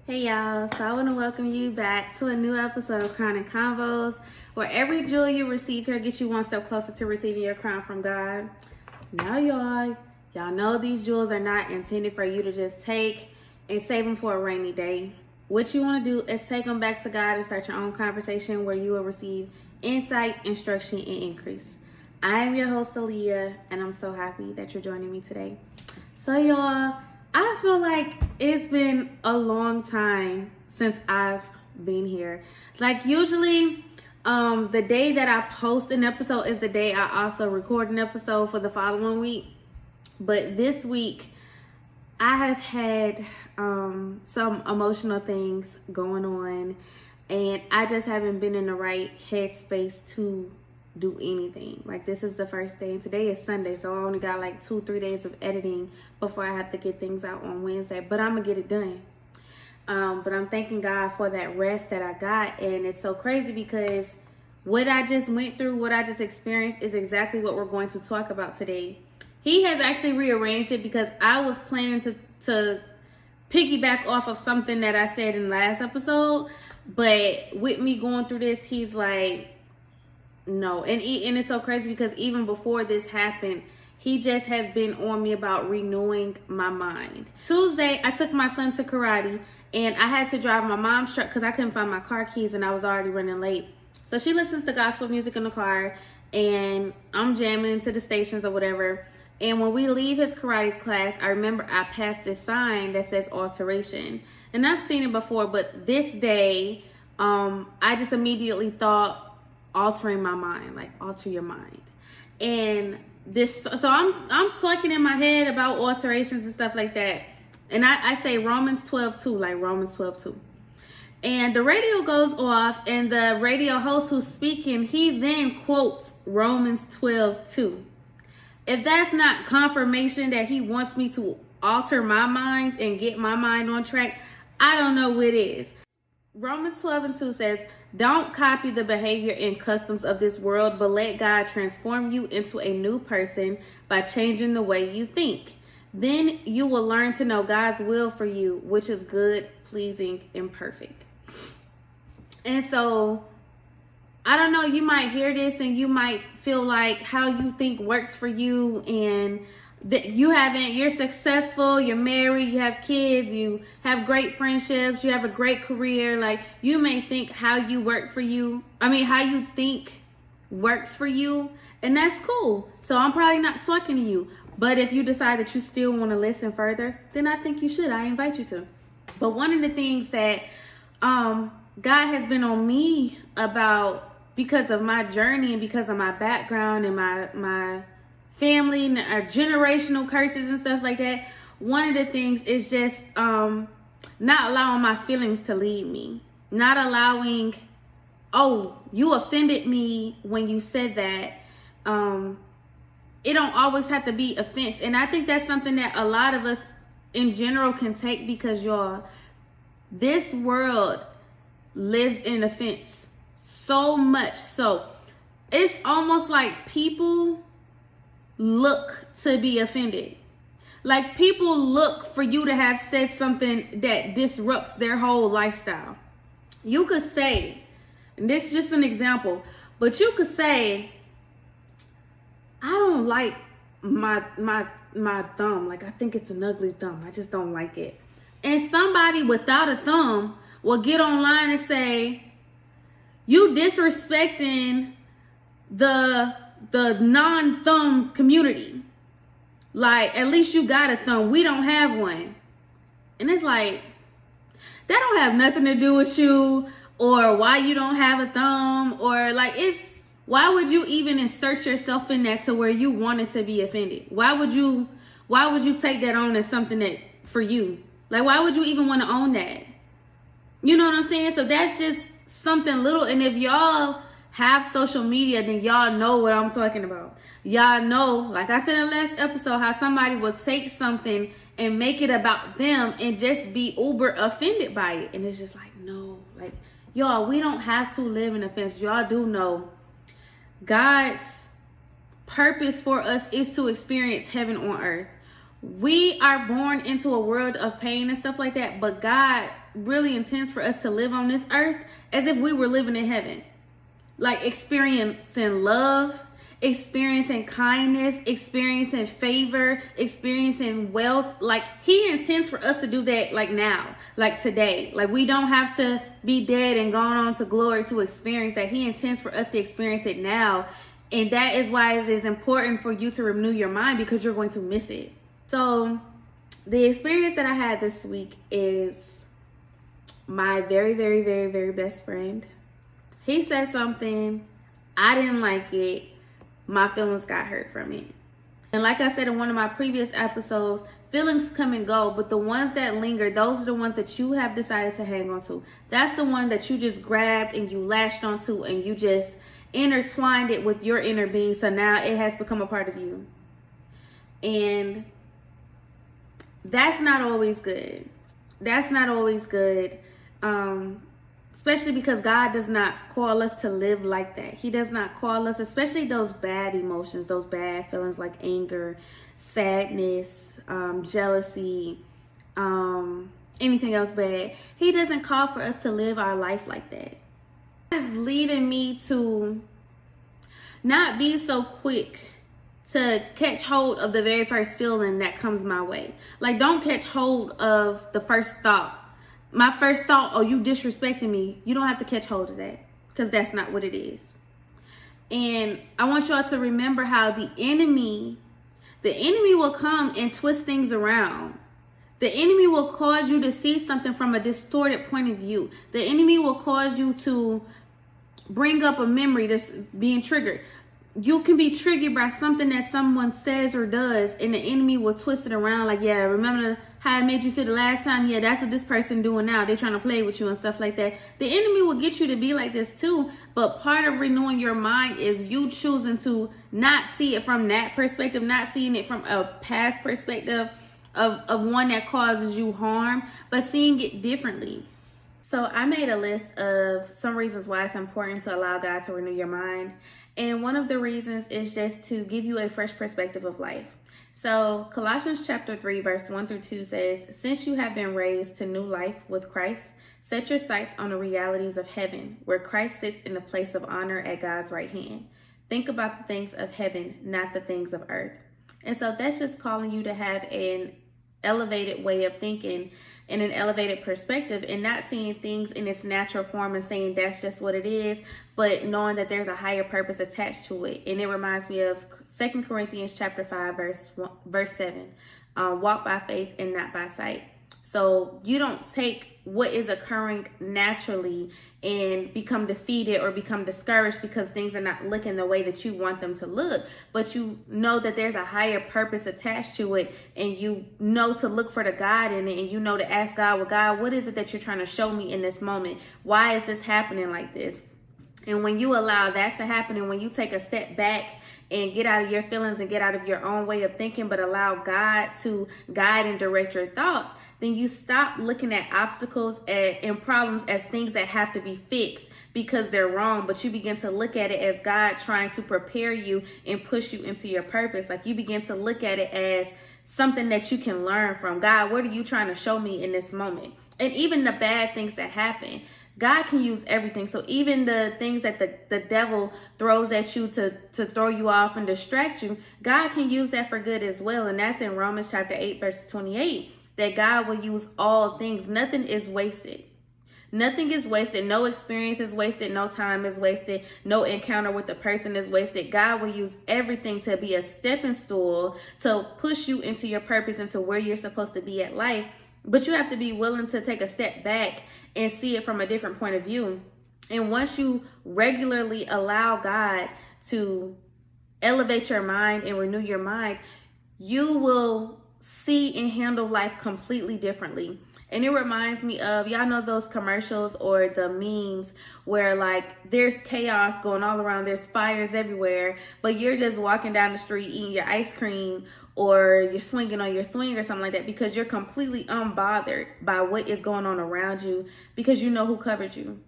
Hey y'all, so I want to welcome you back to a new episode of Crown and Convos, where every jewel you receive here gets you one step closer to receiving your crown from God. Now y'all know these jewels are not intended for you to just take and save them for a rainy day. What you want to do is take them back to God and start your own conversation where you will receive insight, instruction, and increase. I am your host, Aaliyah, and I'm so happy that you're joining me today. So y'all, I feel like it's been a long time since I've been here. Like usually, the day that I post an episode is the day I also record an episode for the following week. But this week, I have had some emotional things going on, and I just haven't been in the right headspace to do anything. Like, this is the first day, and today is Sunday, so I only got like 2-3 days of editing before I have to get things out on Wednesday, but I'm gonna get it done. But I'm thanking God for that rest that I got, and it's so crazy because what I just went through, what I just experienced is exactly what we're going to talk about today. He has actually rearranged it because I was planning to piggyback off of something that I said in the last episode, but with me going through this, he's like, no. And it's so crazy because even before this happened, he just has been on me about renewing my mind. Tuesday, I took my son to karate, and I had to drive my mom's truck because I couldn't find my car keys and I was already running late. So she listens to gospel music in the car, and I'm jamming to the stations or whatever. And when we leave his karate class, I remember I passed this sign that says alteration. And I've seen it before, but this day, I just immediately thought, altering my mind, like alter your mind. And this, so I'm talking in my head about alterations and stuff like that. And I say Romans 12:2, like Romans 12:2. And the radio goes off, and the radio host who's speaking, he then quotes Romans 12:2. If that's not confirmation that he wants me to alter my mind and get my mind on track, I don't know what is. Romans 12:2 says, don't copy the behavior and customs of this world, but let God transform you into a new person by changing the way you think. Then you will learn to know God's will for you, which is good, pleasing, and perfect. And so, I don't know, you might hear this and you might feel like how you think works for you, and that you're successful, you're married, you have kids, you have great friendships, you have a great career. Like, you may think how you think works for you, and that's cool. So I'm probably not talking to you. But if you decide that you still want to listen further, then I think you should. I invite you to. But one of the things that God has been on me about, because of my journey and because of my background and my family and our generational curses and stuff like that, one of the things is just not allowing my feelings to lead me. Not allowing, oh, you offended me when you said that. It don't always have to be offense. And I think that's something that a lot of us in general can take, because y'all, this world lives in offense so much. So it's almost like people look to be offended. Like, people look for you to have said something that disrupts their whole lifestyle. You could say, and this is just an example, but you could say, I don't like my thumb. Like, I think it's an ugly thumb. I just don't like it. And somebody without a thumb will get online and say, you disrespecting the non-thumb community. Like, at least you got a thumb. We don't have one. And it's like, that don't have nothing to do with you, or why you don't have a thumb, or like, why would you even insert yourself in that to where you wanted to be offended? Why would you take that on as something that for you? Like, why would you even want to own that? You know what I'm saying? So that's just something little. And if y'all have social media, then y'all know what I'm talking about. Y'all know, like I said in the last episode, how somebody will take something and make it about them and just be uber offended by it. And it's just like, no, like, y'all, we don't have to live in offense. Y'all do know God's purpose for us is to experience heaven on earth. We are born into a world of pain and stuff like that, but God really intends for us to live on this earth as if we were living in heaven. Like experiencing love, experiencing kindness, experiencing favor, experiencing wealth. Like he intends for us to do that like now, like today. Like we don't have to be dead and gone on to glory to experience that. He intends for us to experience it now. And that is why it is important for you to renew your mind, because you're going to miss it. So the experience that I had this week is my very, very, very, very best friend. He said something, I didn't like it. My feelings got hurt from it. And like I said in one of my previous episodes, feelings come and go, but the ones that linger, those are the ones that you have decided to hang on to. That's the one that you just grabbed and you lashed onto and you just intertwined it with your inner being. So now it has become a part of you. And that's not always good. That's not always good. Especially because God does not call us to live like that. He does not call us, especially those bad emotions, those bad feelings like anger, sadness, jealousy, anything else bad. He doesn't call for us to live our life like that. It is leading me to not be so quick to catch hold of the very first feeling that comes my way. Like, don't catch hold of the first thought. My first thought, oh, you disrespecting me. You don't have to catch hold of that, because that's not what it is. And I want y'all to remember how the enemy will come and twist things around. The enemy will cause you to see something from a distorted point of view. The enemy will cause you to bring up a memory that's being triggered. You can be triggered by something that someone says or does, and the enemy will twist it around like, yeah, remember how it made you feel the last time? Yeah, that's what this person doing now. They're trying to play with you and stuff like that. The enemy will get you to be like this too, but part of renewing your mind is you choosing to not see it from that perspective, not seeing it from a past perspective of one that causes you harm, but seeing it differently. So I made a list of some reasons why it's important to allow God to renew your mind. And one of the reasons is just to give you a fresh perspective of life. So Colossians chapter 3, verse 1 through 2 says, since you have been raised to new life with Christ, set your sights on the realities of heaven, where Christ sits in the place of honor at God's right hand. Think about the things of heaven, not the things of earth. And so that's just calling you to have an elevated way of thinking and an elevated perspective, and not seeing things in its natural form and saying that's just what it is, but knowing that there's a higher purpose attached to it. And it reminds me of 2 Corinthians chapter 5, verse 7. Walk by faith and not by sight. So you don't take what is occurring naturally and become defeated or become discouraged because things are not looking the way that you want them to look, but you know that there's a higher purpose attached to it, and you know to look for the God in it, and you know to ask God, well, God, what is it that you're trying to show me in this moment? Why is this happening like this? And when you allow that to happen, and when you take a step back and get out of your feelings and get out of your own way of thinking, but allow God to guide and direct your thoughts, then you stop looking at obstacles and problems as things that have to be fixed because they're wrong, but you begin to look at it as God trying to prepare you and push you into your purpose. Like, you begin to look at it as something that you can learn from. God, what are you trying to show me in this moment? And even the bad things that happen, God can use everything. So even the things that the devil throws at you to throw you off and distract you, God can use that for good as well. And that's in Romans chapter 8, verse 28, that God will use all things. Nothing is wasted. Nothing is wasted. No experience is wasted. No time is wasted. No encounter with a person is wasted. God will use everything to be a stepping stool to push you into your purpose, into where you're supposed to be at life. But you have to be willing to take a step back and see it from a different point of view. And once you regularly allow God to elevate your mind and renew your mind, you will see and handle life completely differently. And it reminds me of, y'all know those commercials or the memes where like there's chaos going all around, there's fires everywhere, but you're just walking down the street eating your ice cream, or you're swinging on your swing or something like that, because you're completely unbothered by what is going on around you, because you know who covered you.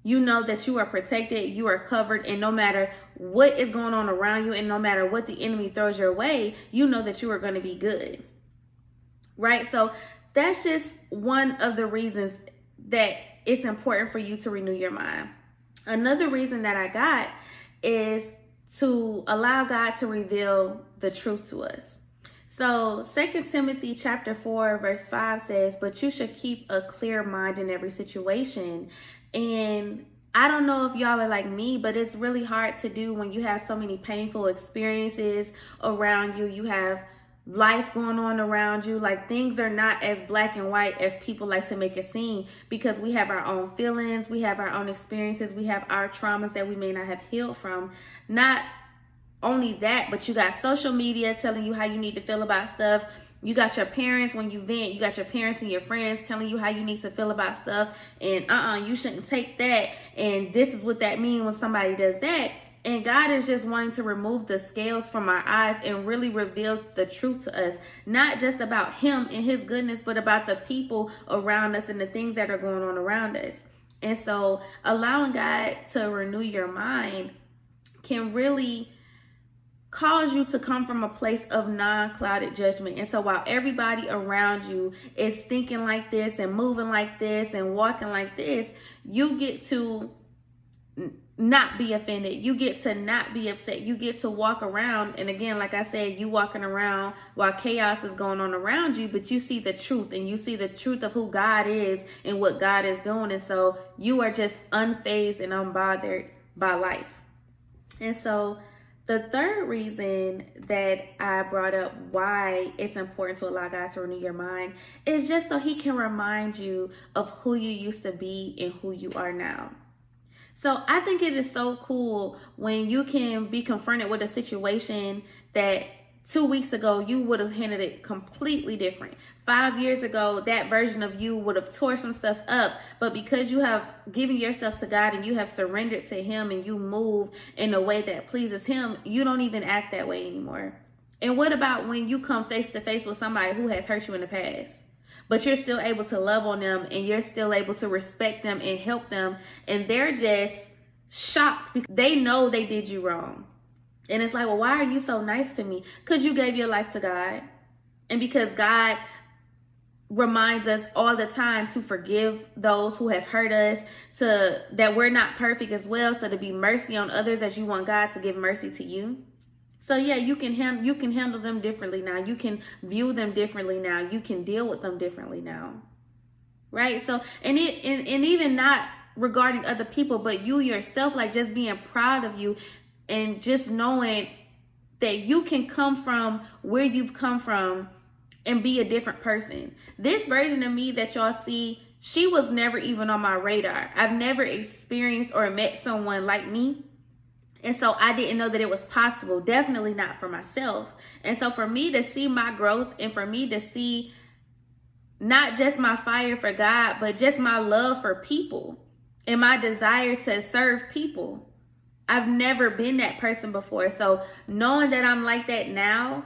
You know that you are protected, you are covered, and no matter what is going on around you and no matter what the enemy throws your way, you know that you are going to be good. Right? So that's just one of the reasons that it's important for you to renew your mind. Another reason that I got is to allow God to reveal the truth to us. So 2 Timothy chapter 4 verse 5 says, but you should keep a clear mind in every situation. And I don't know if y'all are like me, but it's really hard to do when you have so many painful experiences around you. You have life going on around you. Like, things are not as black and white as people like to make it seem, because we have our own feelings, we have our own experiences, we have our traumas that we may not have healed from. Not only that, but you got social media telling you how you need to feel about stuff. You got your parents, when you vent, you got your parents and your friends telling you how you need to feel about stuff, and you shouldn't take that, and this is what that means when somebody does that. And God is just wanting to remove the scales from our eyes and really reveal the truth to us, not just about him and his goodness, but about the people around us and the things that are going on around us. And so allowing God to renew your mind can really cause you to come from a place of non-clouded judgment. And so while everybody around you is thinking like this and moving like this and walking like this, you get to not be offended. You get to not be upset. You get to walk around. And again, like I said, you walking around while chaos is going on around you, but you see the truth, and you see the truth of who God is and what God is doing. And so you are just unfazed and unbothered by life. And so the third reason that I brought up why it's important to allow God to renew your mind is just so he can remind you of who you used to be and who you are now. So I think it is so cool when you can be confronted with a situation that 2 weeks ago you would have handled it completely different. 5 years ago, that version of you would have tore some stuff up, but because you have given yourself to God and you have surrendered to him and you move in a way that pleases him, you don't even act that way anymore. And what about when you come face to face with somebody who has hurt you in the past? But you're still able to love on them, and you're still able to respect them and help them. And they're just shocked because they know they did you wrong. And it's like, well, why are you so nice to me? Because you gave your life to God. And because God reminds us all the time to forgive those who have hurt us, that we're not perfect as well. So to be mercy on others as you want God to give mercy to you. So yeah, you can handle them differently now. You can view them differently now. You can deal with them differently now, right? So and even not regarding other people, but you yourself, like just being proud of you and just knowing that you can come from where you've come from and be a different person. This version of me that y'all see, she was never even on my radar. I've never experienced or met someone like me. And so I didn't know that it was possible, definitely not for myself. And so for me to see my growth, and for me to see not just my fire for God, but just my love for people and my desire to serve people. I've never been that person before. So knowing that I'm like that now,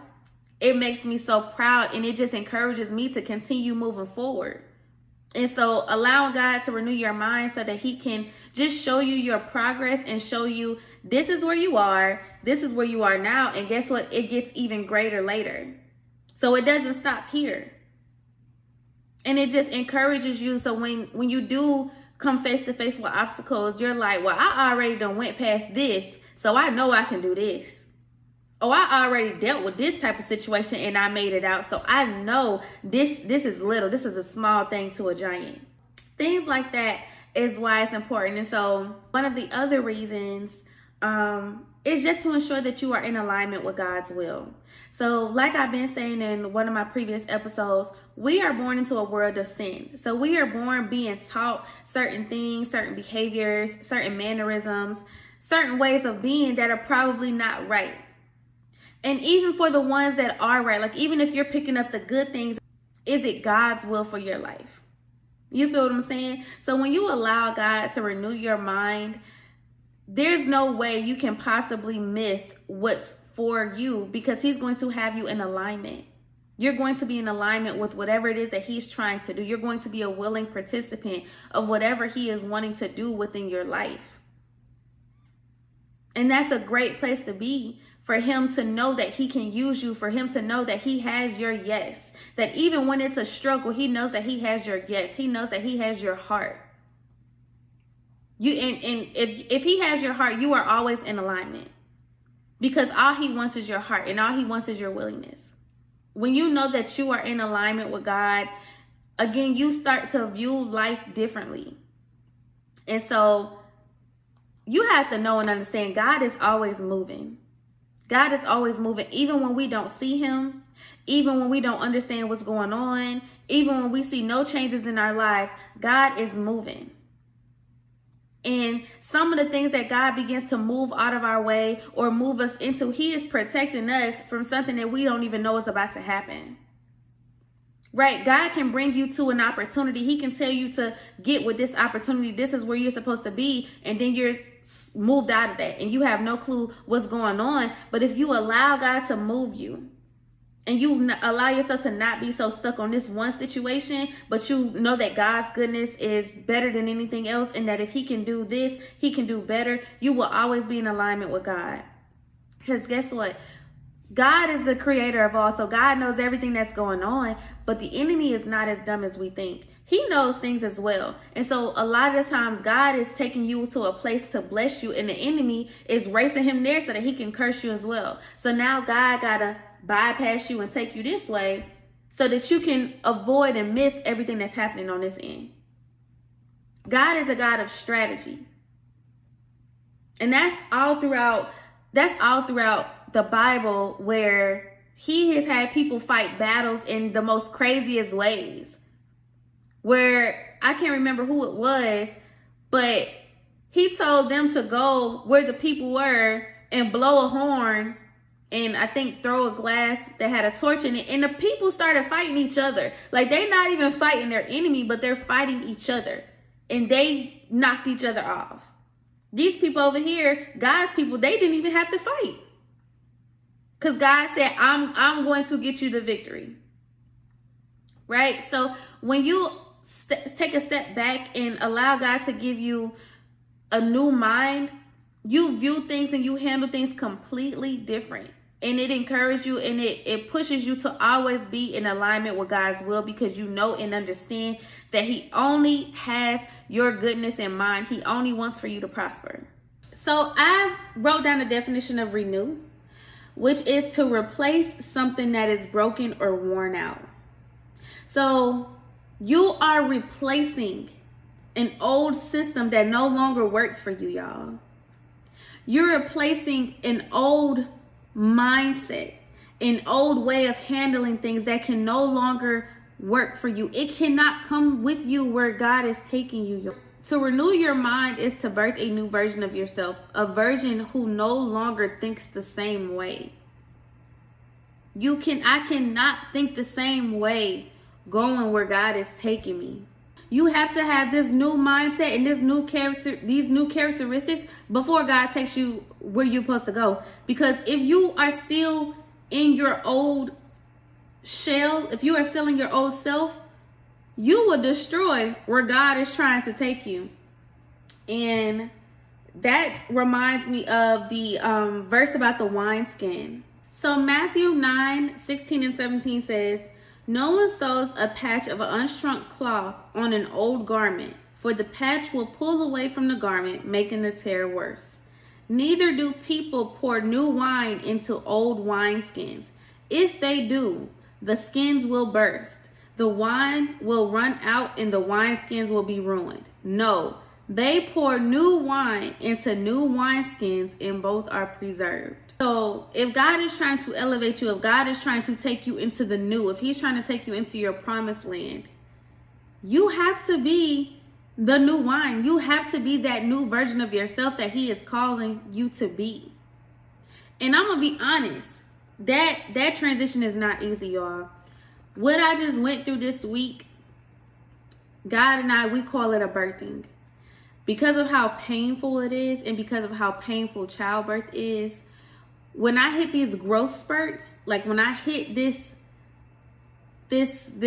it makes me so proud, and it just encourages me to continue moving forward. And so allowing God to renew your mind so that he can just show you your progress and show you this is where you are, this is where you are now, and guess what? It gets even greater later. So it doesn't stop here. And it just encourages you. So when you do come face to face with obstacles, you're like, well, I already done went past this, so I know I can do this. Oh, I already dealt with this type of situation and I made it out. So I know this is little. This is a small thing to a giant. Things like that is why it's important. And so one of the other reasons is just to ensure that you are in alignment with God's will. So like I've been saying in one of my previous episodes, we are born into a world of sin. So we are born being taught certain things, certain behaviors, certain mannerisms, certain ways of being that are probably not right. And even for the ones that are right, like even if you're picking up the good things, is it God's will for your life? You feel what I'm saying? So when you allow God to renew your mind, there's no way you can possibly miss what's for you, because he's going to have you in alignment. You're going to be in alignment with whatever it is that he's trying to do. You're going to be a willing participant of whatever he is wanting to do within your life. And that's a great place to be, for him to know that he can use you, for him to know that he has your yes. That even when it's a struggle, he knows that he has your yes. He knows that he has your heart. If he has your heart, you are always in alignment. Because all he wants is your heart, and all he wants is your willingness. When you know that you are in alignment with God, again, you start to view life differently. And so you have to know and understand God is always moving. God is always moving, even when we don't see him, even when we don't understand what's going on, even when we see no changes in our lives, God is moving. And some of the things that God begins to move out of our way or move us into, he is protecting us from something that we don't even know is about to happen. Right? God can bring you to an opportunity. He can tell you to get with this opportunity. This is where you're supposed to be. And then you're moved out of that and you have no clue what's going on. But if you allow God to move you, and you allow yourself to not be so stuck on this one situation, but you know that God's goodness is better than anything else, and that if he can do this, he can do better, you will always be in alignment with God. Because guess what? God is the creator of all, so God knows everything that's going on, but the enemy is not as dumb as we think. He knows things as well. And so a lot of the times God is taking you to a place to bless you, and the enemy is racing him there so that he can curse you as well. So now God gotta bypass you and take you this way so that you can avoid and miss everything that's happening on this end. God is a God of strategy. And that's all throughout the Bible, where he has had people fight battles in the most craziest ways. Where I can't remember who it was, but he told them to go where the people were and blow a horn and I think throw a glass that had a torch in it. And the people started fighting each other. Like, they're not even fighting their enemy, but they're fighting each other. And they knocked each other off. These people over here, God's people, they didn't even have to fight. Because God said, I'm going to get you the victory. Right? So when you take a step back and allow God to give you a new mind, you view things and you handle things completely different. And it encourages you and it pushes you to always be in alignment with God's will, because you know and understand that he only has your goodness in mind. He only wants for you to prosper. So I wrote down the definition of renew, which is to replace something that is broken or worn out. So you are replacing an old system that no longer works for you, y'all. You're replacing an old mindset, an old way of handling things that can no longer work for you. It cannot come with you where God is taking you. To renew your mind is to birth a new version of yourself, a version who no longer thinks the same way. I cannot think the same way going where God is taking me. You have to have this new mindset and these new characteristics before God takes you where you're supposed to go. Because if you are still in your old shell, if you are still in your old self, you will destroy where God is trying to take you. And that reminds me of the verse about the wineskin. So Matthew 9:16 and 17 says, "No one sews a patch of unshrunk cloth on an old garment, for the patch will pull away from the garment, making the tear worse. Neither do people pour new wine into old wineskins. If they do, the skins will burst. The wine will run out and the wineskins will be ruined. No, they pour new wine into new wineskins and both are preserved." So if God is trying to elevate you, if God is trying to take you into the new, if he's trying to take you into your promised land, you have to be the new wine. You have to be that new version of yourself that he is calling you to be. And I'm going to be honest, that transition is not easy, y'all. What I just went through this week, God and I, we call it a birthing. Because of how painful it is and because of how painful childbirth is, when I hit these growth spurts, like when I hit this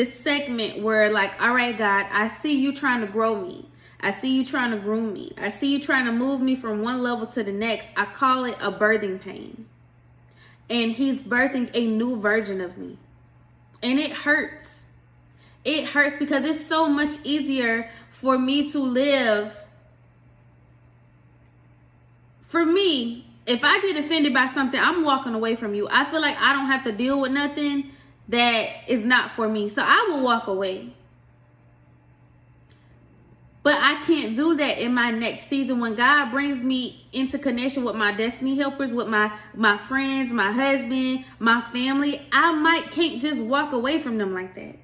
segment where, like, all right, God, I see you trying to grow me. I see you trying to groom me. I see you trying to move me from one level to the next. I call it a birthing pain. And he's birthing a new version of me. And it hurts. It hurts because it's so much easier for me to live. For me, if I get offended by something, I'm walking away from you. I feel like I don't have to deal with nothing that is not for me. So I will walk away. But I can't do that in my next season. When God brings me into connection with my destiny helpers, with my friends, my husband, my family, I can't just walk away from them like that.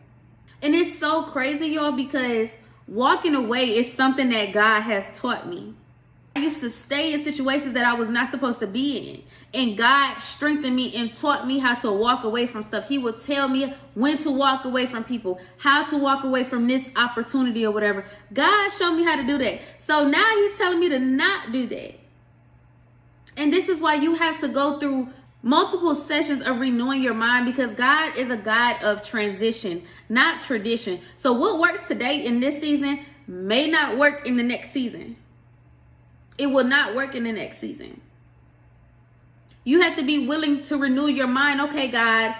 And it's so crazy, y'all, because walking away is something that God has taught me. I used to stay in situations that I was not supposed to be in. And God strengthened me and taught me how to walk away from stuff. He would tell me when to walk away from people, how to walk away from this opportunity or whatever. God showed me how to do that. So now he's telling me to not do that. And this is why you have to go through multiple sessions of renewing your mind, because God is a God of transition, not tradition. So what works today in this season may not work in the next season. It will not work in the next season. You have to be willing to renew your mind. Okay, God,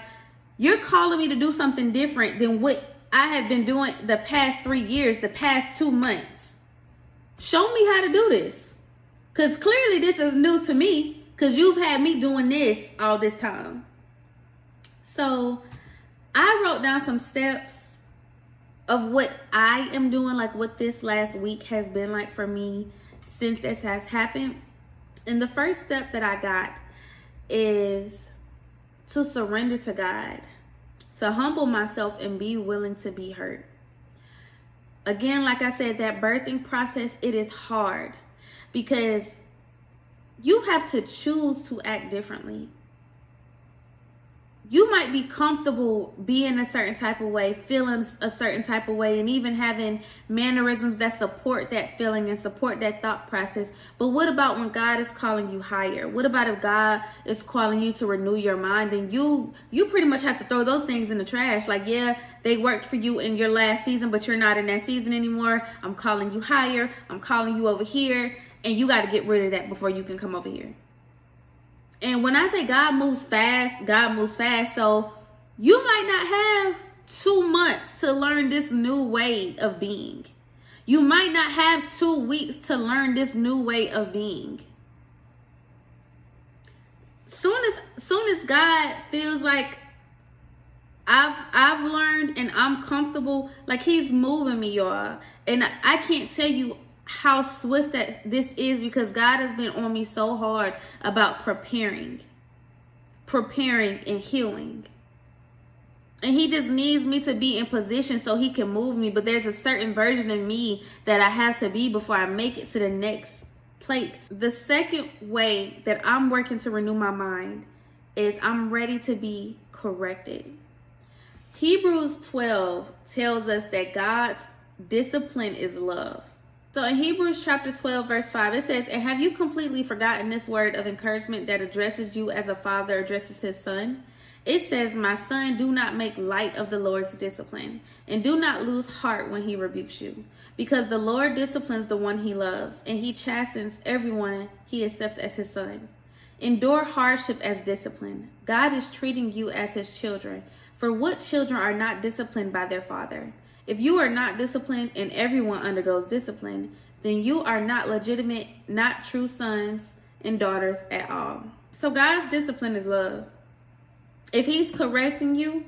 you're calling me to do something different than what I have been doing the past 3 years, the past 2 months. Show me how to do this. Because clearly this is new to me, because you've had me doing this all this time. So I wrote down some steps of what I am doing, like what this last week has been like for me since this has happened. And the first step that I got is to surrender to God, to humble myself and be willing to be hurt. Again, like I said, that birthing process, it is hard because you have to choose to act differently. You might be comfortable being a certain type of way, feeling a certain type of way, and even having mannerisms that support that feeling and support that thought process. But what about when God is calling you higher? What about if God is calling you to renew your mind? Then you pretty much have to throw those things in the trash. Like, yeah, they worked for you in your last season, but you're not in that season anymore. I'm calling you higher. I'm calling you over here. And you got to get rid of that before you can come over here. And when I say God moves fast, God moves fast. So you might not have 2 months to learn this new way of being. You might not have 2 weeks to learn this new way of being. Soon as God feels like I've learned and I'm comfortable, like he's moving me, y'all. And I can't tell you how swift that this is, because God has been on me so hard about preparing and healing. And he just needs me to be in position so he can move me. But there's a certain version of me that I have to be before I make it to the next place. The second way that I'm working to renew my mind is I'm ready to be corrected. Hebrews 12 tells us that God's discipline is love. So in Hebrews chapter 12, verse 5, it says, "And have you completely forgotten this word of encouragement that addresses you as a father addresses his son? It says, 'My son, do not make light of the Lord's discipline, and do not lose heart when he rebukes you. Because the Lord disciplines the one he loves, and he chastens everyone he accepts as his son. Endure hardship as discipline. God is treating you as his children. For what children are not disciplined by their father? If you are not disciplined and everyone undergoes discipline, then you are not legitimate, not true sons and daughters at all.'" So God's discipline is love. If he's correcting you,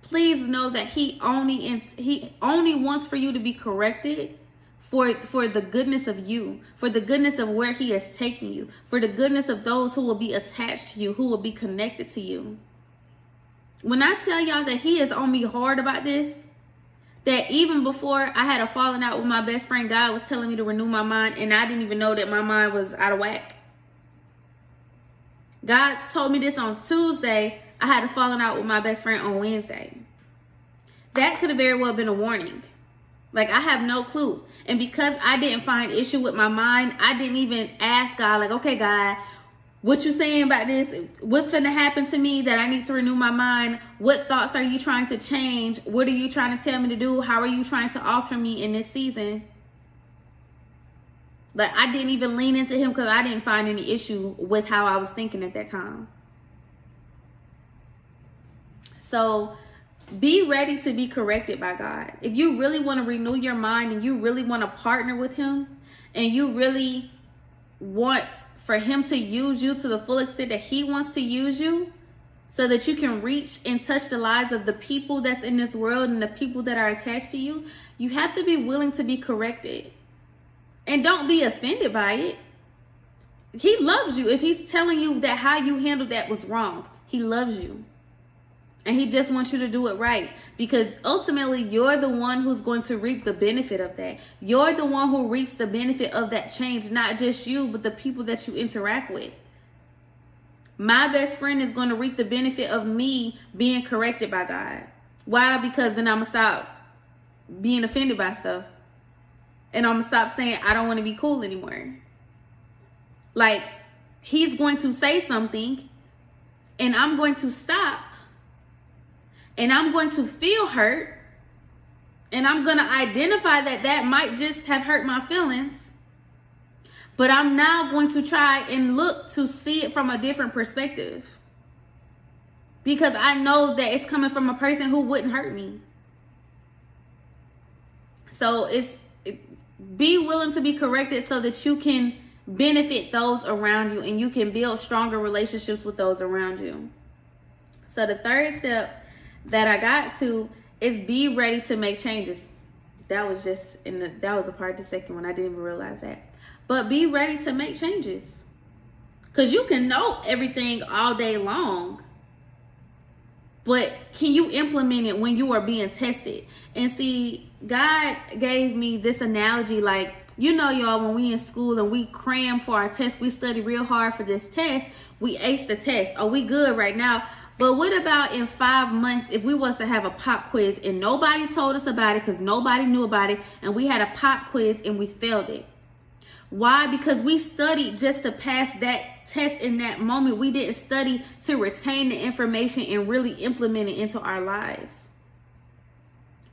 please know that he only wants for you to be corrected for the goodness of you, for the goodness of where he is taking you, for the goodness of those who will be attached to you, who will be connected to you. When I tell y'all that he is on me hard about this, that even before I had a falling out with my best friend, God was telling me to renew my mind, and I didn't even know that my mind was out of whack. God told me this on Tuesday. I had a falling out with my best friend on Wednesday. That could have very well been a warning. Like, I have no clue. And because I didn't find issue with my mind, I didn't even ask God, like, okay, God, what you saying about this? What's going to happen to me that I need to renew my mind? What thoughts are you trying to change? What are you trying to tell me to do? How are you trying to alter me in this season? Like, I didn't even lean into him because I didn't find any issue with how I was thinking at that time. So be ready to be corrected by God. If you really want to renew your mind and you really want to partner with him and you really want for him to use you to the full extent that he wants to use you, so that you can reach and touch the lives of the people that's in this world and the people that are attached to you, you have to be willing to be corrected. And don't be offended by it. He loves you. If he's telling you that how you handled that was wrong, he loves you. And he just wants you to do it right. Because ultimately, you're the one who's going to reap the benefit of that. You're the one who reaps the benefit of that change. Not just you, but the people that you interact with. My best friend is going to reap the benefit of me being corrected by God. Why? Because then I'm going to stop being offended by stuff. And I'm going to stop saying I don't want to be cool anymore. Like, he's going to say something and I'm going to stop. And I'm going to feel hurt. And I'm going to identify that that might just have hurt my feelings. But I'm now going to try and look to see it from a different perspective. Because I know that it's coming from a person who wouldn't hurt me. So be willing to be corrected so that you can benefit those around you and you can build stronger relationships with those around you. So the third step that I got to is be ready to make changes. That was a part of the second one. I didn't even realize that. But be ready to make changes. Because you can know everything all day long. But can you implement it when you are being tested? And see, God gave me this analogy like, you know, y'all, when we in school and we cram for our test, we study real hard for this test, we ace the test. Oh, we good right now. But what about in 5 months if we was to have a pop quiz and nobody told us about it because nobody knew about it, and we had a pop quiz and we failed it? Why? Because we studied just to pass that test in that moment. We didn't study to retain the information and really implement it into our lives.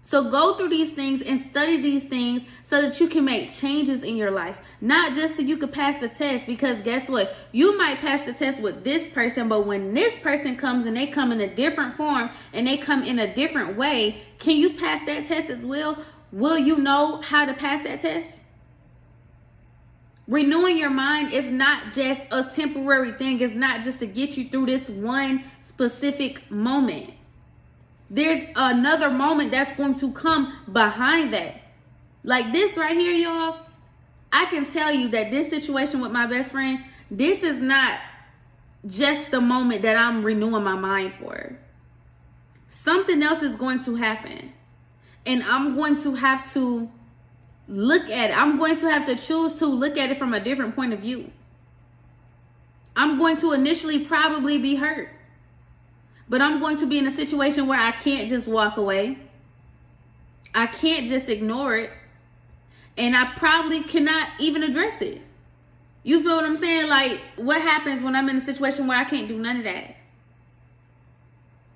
So go through these things and study these things so that you can make changes in your life. Not just so you can pass the test, because guess what? You might pass the test with this person, but when this person comes and they come in a different form and they come in a different way, can you pass that test as well? Will you know how to pass that test? Renewing your mind is not just a temporary thing. It's not just to get you through this one specific moment. There's another moment that's going to come behind that. Like this right here, y'all. I can tell you that this situation with my best friend, this is not just the moment that I'm renewing my mind for. Something else is going to happen. And I'm going to have to look at it. I'm going to have to choose to look at it from a different point of view. I'm going to initially probably be hurt. But I'm going to be in a situation where I can't just walk away. I can't just ignore it. And I probably cannot even address it. You feel what I'm saying? Like, what happens when I'm in a situation where I can't do none of that?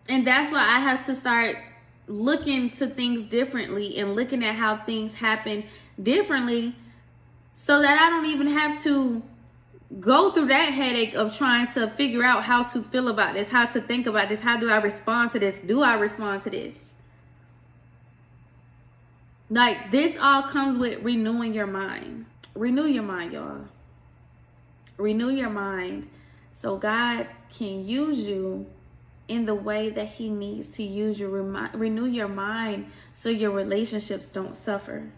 And that's why I have to start looking to things differently and looking at how things happen differently so that I don't even have to go through that headache of trying to figure out how to feel about this, how to think about this, how do I respond to this? Do I respond to this? Like, this all comes with renewing your mind. Renew your mind, y'all. Renew your mind so God can use you in the way that he needs to use you. Renew your mind so your relationships don't suffer.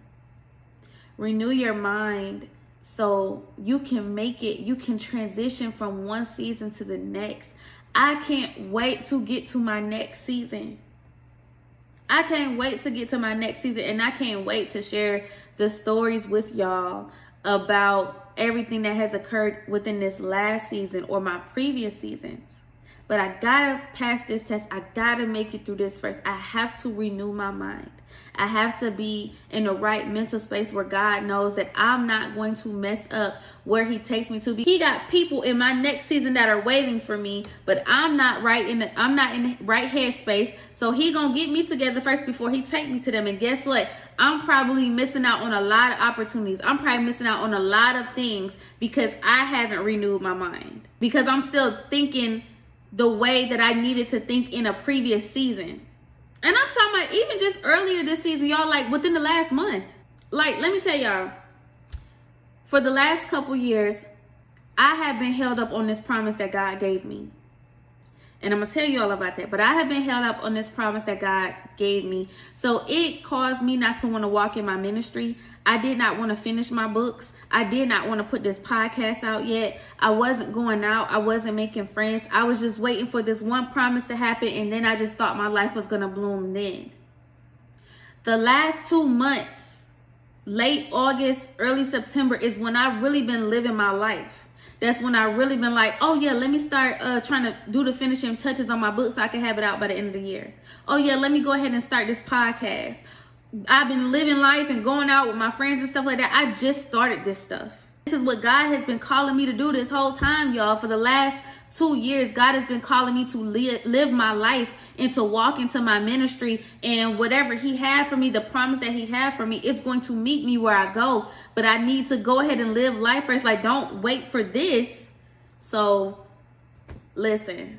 Renew your mind so you can make it, you can transition from one season to the next. I can't wait to get to my next season. I can't wait to get to my next season, and I can't wait to share the stories with y'all about everything that has occurred within this last season or my previous seasons. But I gotta pass this test. I gotta make it through this first. I have to renew my mind. I have to be in the right mental space where God knows that I'm not going to mess up where he takes me to. He got people in my next season that are waiting for me, but I'm not in the right headspace. So he gonna get me together first before he take me to them. And guess what? I'm probably missing out on a lot of opportunities. I'm probably missing out on a lot of things because I haven't renewed my mind. Because I'm still thinking the way that I needed to think in a previous season. And I'm talking about even just earlier this season, y'all, like within the last month. Like, let me tell y'all, for the last couple years, I have been held up on this promise that God gave me. And I'm going to tell you all about that. But I have been held up on this promise that God gave me. So it caused me not to want to walk in my ministry. I did not want to finish my books. I did not want to put this podcast out yet. I wasn't going out. I wasn't making friends. I was just waiting for this one promise to happen. And then I just thought my life was going to bloom then. The last 2 months, late August, early September, is when I've really been living my life. That's when I really been like, oh yeah, let me start trying to do the finishing touches on my book so I can have it out by the end of the year. Oh yeah, let me go ahead and start this podcast. I've been living life and going out with my friends and stuff like that. I just started this stuff. This is what God has been calling me to do this whole time, y'all. For the last 2 years, God has been calling me to live my life and to walk into my ministry. And whatever he had for me, the promise that he had for me, is going to meet me where I go. But I need to go ahead and live life first. Like, don't wait for this. So, listen.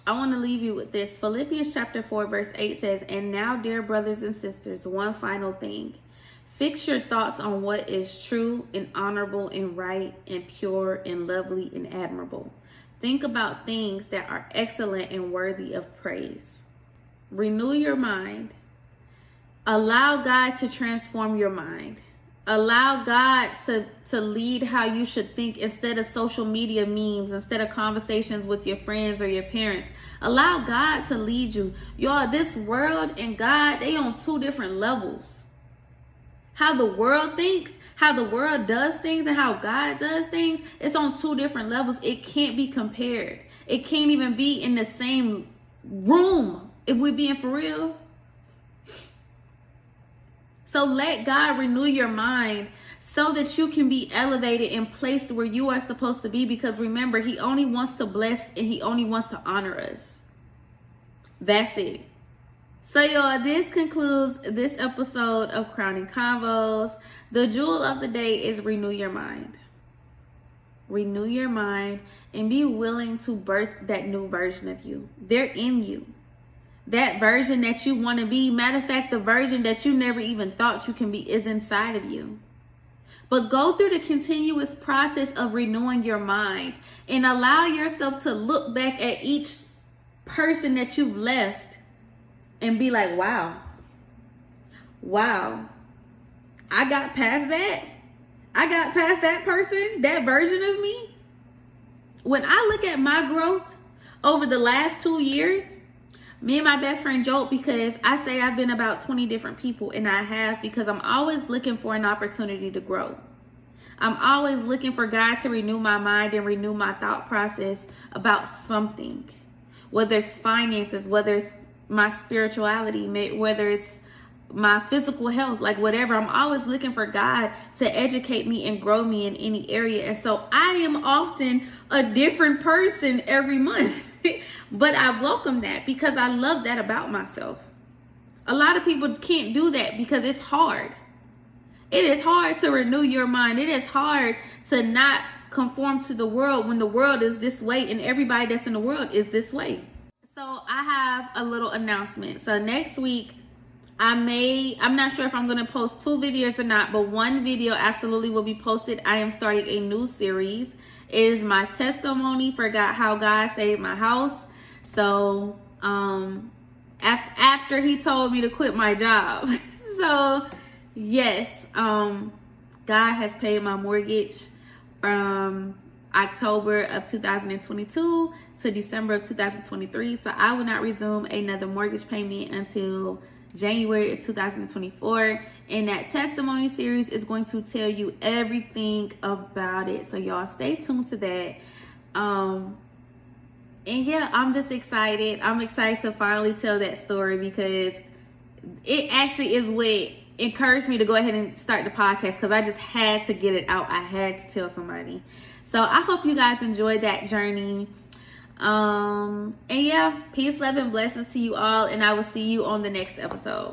I want to leave you with this. Philippians chapter 4, verse 8 says, "And now, dear brothers and sisters, one final thing. Fix your thoughts on what is true and honorable and right and pure and lovely and admirable. Think about things that are excellent and worthy of praise." Renew your mind. Allow God to transform your mind. Allow God to lead how you should think instead of social media memes, instead of conversations with your friends or your parents. Allow God to lead you. Y'all, this world and God, they on 2 different levels. How the world thinks, how the world does things, and how God does things, it's on 2 different levels. It can't be compared. It can't even be in the same room, if we're being for real. So let God renew your mind so that you can be elevated and placed where you are supposed to be. Because remember, he only wants to bless and he only wants to honor us. That's it. So y'all, this concludes this episode of Crowning Convos. The jewel of the day is renew your mind. Renew your mind and be willing to birth that new version of you. They're in you. That version that you want to be. Matter of fact, the version that you never even thought you can be is inside of you. But go through the continuous process of renewing your mind and allow yourself to look back at each person that you've left and be like, wow, I got past that. I got past that person, that version of me. When I look at my growth over the last 2 years, me and my best friend joke because I say I've been about 20 different people, and I have, because I'm always looking for an opportunity to grow. I'm always looking for God to renew my mind and renew my thought process about something, whether it's finances, whether it's my spirituality, whether it's my physical health, like whatever. I'm always looking for God to educate me and grow me in any area. And so I am often a different person every month. But I welcome that because I love that about myself. A lot of people can't do that because it's hard. It is hard to renew your mind. It is hard to not conform to the world when the world is this way and everybody that's in the world is this way. So I have a little announcement. So next week, I'm not sure if I'm going to post 2 videos or not, but 1 video absolutely will be posted. I am starting a new series. It is my testimony for how God saved my house. So after he told me to quit my job. So yes, God has paid my mortgage from October of 2022 to December of 2023. So I will not resume another mortgage payment until January of 2024. And that testimony series is going to tell you everything about it. So y'all stay tuned to that. And yeah, I'm just excited. I'm excited to finally tell that story because it actually is what encouraged me to go ahead and start the podcast, because I just had to get it out. I had to tell somebody. So I hope you guys enjoyed that journey. And yeah, peace, love, and blessings to you all. And I will see you on the next episode.